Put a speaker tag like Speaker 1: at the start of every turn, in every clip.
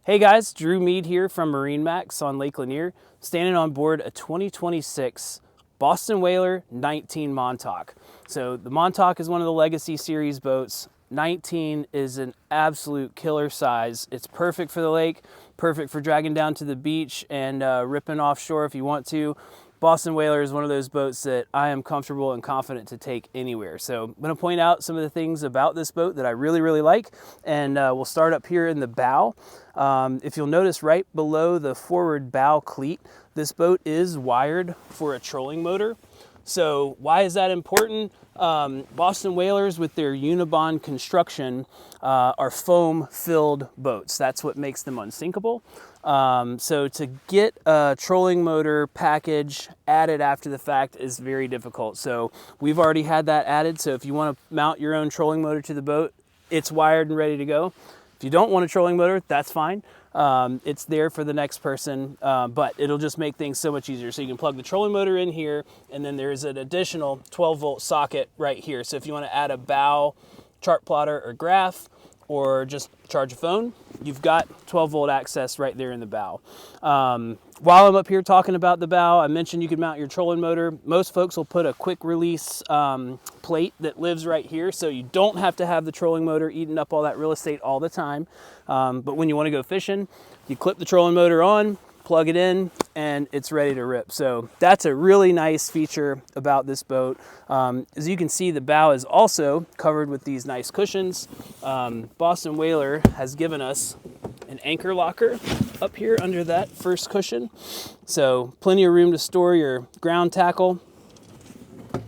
Speaker 1: Hey guys, Drew Mead here from MarineMax on Lake Lanier, standing on board a 2026 Boston Whaler 19 Montauk. So the Montauk is one of the Legacy Series boats. 19 is an absolute killer size. It's perfect for the lake, perfect for dragging down to the beach and ripping offshore if you want to. Boston Whaler is one of those boats that I am comfortable and confident to take anywhere. So I'm going to point out some of the things about this boat that I really like, and we'll start up here in the bow. If you'll notice right below the forward bow cleat, this boat is wired for a trolling motor. So why is that important? Boston Whalers with their Unibond construction are foam filled boats. That's what makes them unsinkable. So to get a trolling motor package added after the fact is very difficult. So we've already had that added. So if you want to mount your own trolling motor to the boat, it's wired and ready to go. If you don't want a trolling motor, that's fine. It's there for the next person, but it'll just make things so much easier. So you can plug the trolling motor in here, and then there's an additional 12-volt socket right here. So if you want to add a bow chart plotter or graph, or just charge a phone, you've got 12-volt access right there in the bow. While I'm up here talking about the bow, I mentioned you could mount your trolling motor. Most folks will put a quick release plate that lives right here, so you don't have to have the trolling motor eating up all that real estate all the time. But when you want to go fishing, you clip the trolling motor on, plug it in, and it's ready to rip. So that's a really nice feature about this boat. As you can see, the bow is also covered with these nice cushions. Boston Whaler has given us an anchor locker up here under that first cushion. So plenty of room to store your ground tackle.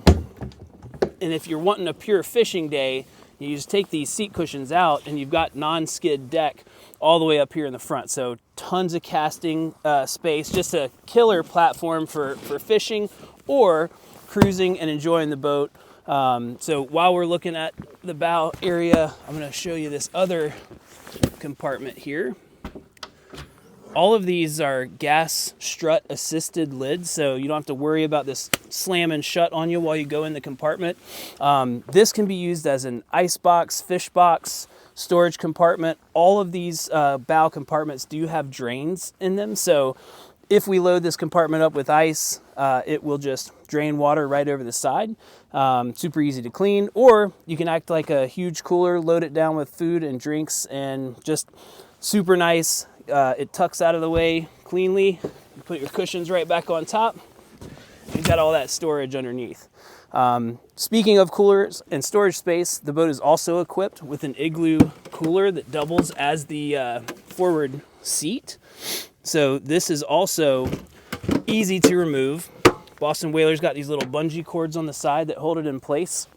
Speaker 1: And if you're wanting a pure fishing day, you just take these seat cushions out and you've got non-skid deck all the way up here in the front. So tons of casting space, just a killer platform for fishing or cruising and enjoying the boat. So while we're looking at the bow area, I'm going to show you this other compartment here. All of these are gas strut assisted lids, so you don't have to worry about this slamming shut on you while you go in the compartment. This can be used as an ice box, fish box, storage compartment. All of these bow compartments do have drains in them, so if we load this compartment up with ice, it will just drain water right over the side. Super easy to clean, or you can act like a huge cooler, load it down with food and drinks, and just super nice. It tucks out of the way cleanly. You put your cushions right back on top. You've got all that storage underneath. Speaking of coolers and storage space, the boat is also equipped with an igloo cooler that doubles as the forward seat. So this is also easy to remove. Boston Whaler's got these little bungee cords on the side that hold it in place,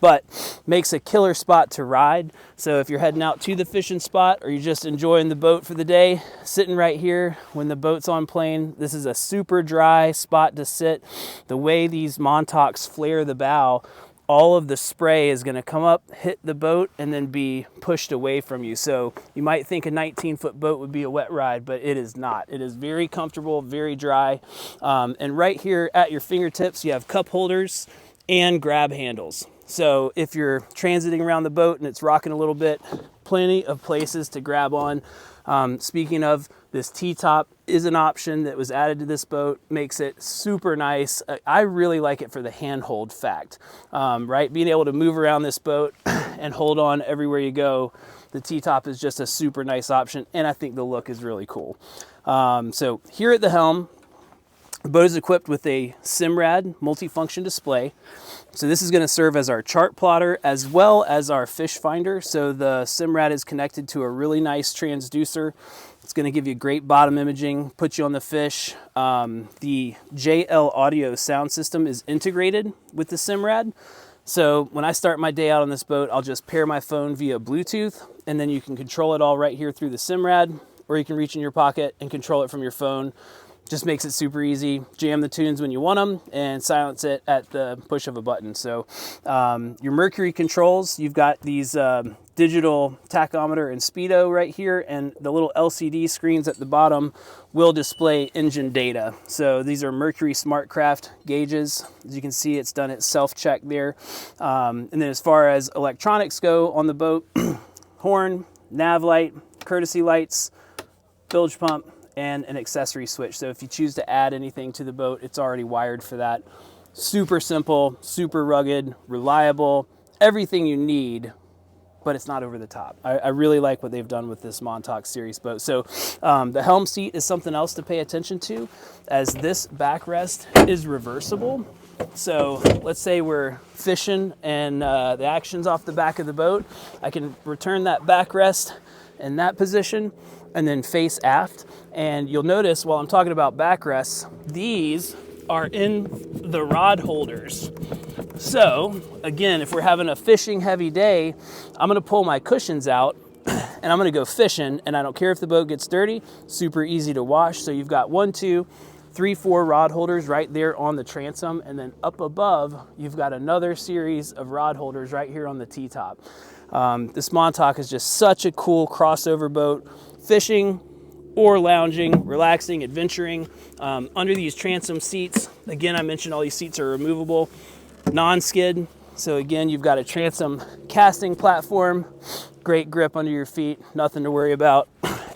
Speaker 1: but makes a killer spot to ride. So if you're heading out to the fishing spot or you're just enjoying the boat for the day, sitting right here when the boat's on plane, this is a super dry spot to sit. The way these Montauks flare the bow, all of the spray is going to come up, hit the boat, and then be pushed away from you. So you might think a 19-foot boat would be a wet ride, but it is not. It is very comfortable, very dry. And right here at your fingertips, you have cup holders and grab handles. So if you're transiting around the boat and it's rocking a little bit, plenty of places to grab on. Speaking of, this T-top is an option that was added to this boat, makes it super nice. I really like it for the handhold fact, right? Being able to move around this boat and hold on everywhere you go. The T-top is just a super nice option, and I think the look is really cool. So here at the helm, the boat is equipped with a Simrad multifunction display. So this is going to serve as our chart plotter as well as our fish finder. So the Simrad is connected to a really nice transducer. It's going to give you great bottom imaging, put you on the fish. The JL audio sound system is integrated with the Simrad. So when I start my day out on this boat, I'll just pair my phone via Bluetooth, and then you can control it all right here through the Simrad, or you can reach in your pocket and control it from your phone. Just makes it super easy. Jam the tunes when you want them and silence it at the push of a button. So your Mercury controls, you've got these digital tachometer and speedo right here, and the little LCD screens at the bottom will display engine data. So these are Mercury SmartCraft gauges. As you can see, it's done its self-check there. And then as far as electronics go on the boat, horn, nav light, courtesy lights, bilge pump, and an accessory switch. So if you choose to add anything to the boat, it's already wired for that. Super simple, super rugged, reliable, everything you need, but it's not over the top. I really like what they've done with this Montauk series boat. So the Helm seat is something else to pay attention to, as this backrest is reversible. So let's say we're fishing and the action's off the back of the boat. I can return that backrest in that position and then face aft. And you'll notice while I'm talking about backrests, these are in the rod holders. So again, if we're having a fishing heavy day, I'm gonna pull my cushions out and I'm gonna go fishing, and I don't care if the boat gets dirty, super easy to wash. So you've got 1, 2, 3, 4 rod holders right there on the transom, and then up above, you've got another series of rod holders right here on the T-top. This Montauk is just such a cool crossover boat, fishing or lounging, relaxing, adventuring. Under these transom seats, again, I mentioned all these seats are removable, non-skid. So again, you've got a transom casting platform, great grip under your feet, nothing to worry about.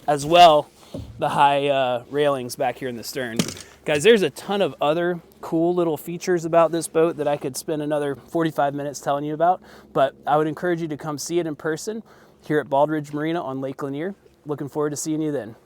Speaker 1: As well, the high railings back here in the stern. Guys, there's a ton of other cool little features about this boat that I could spend another 45 minutes telling you about, but I would encourage you to come see it in person here at Baldridge Marina on Lake Lanier. Looking forward to seeing you then.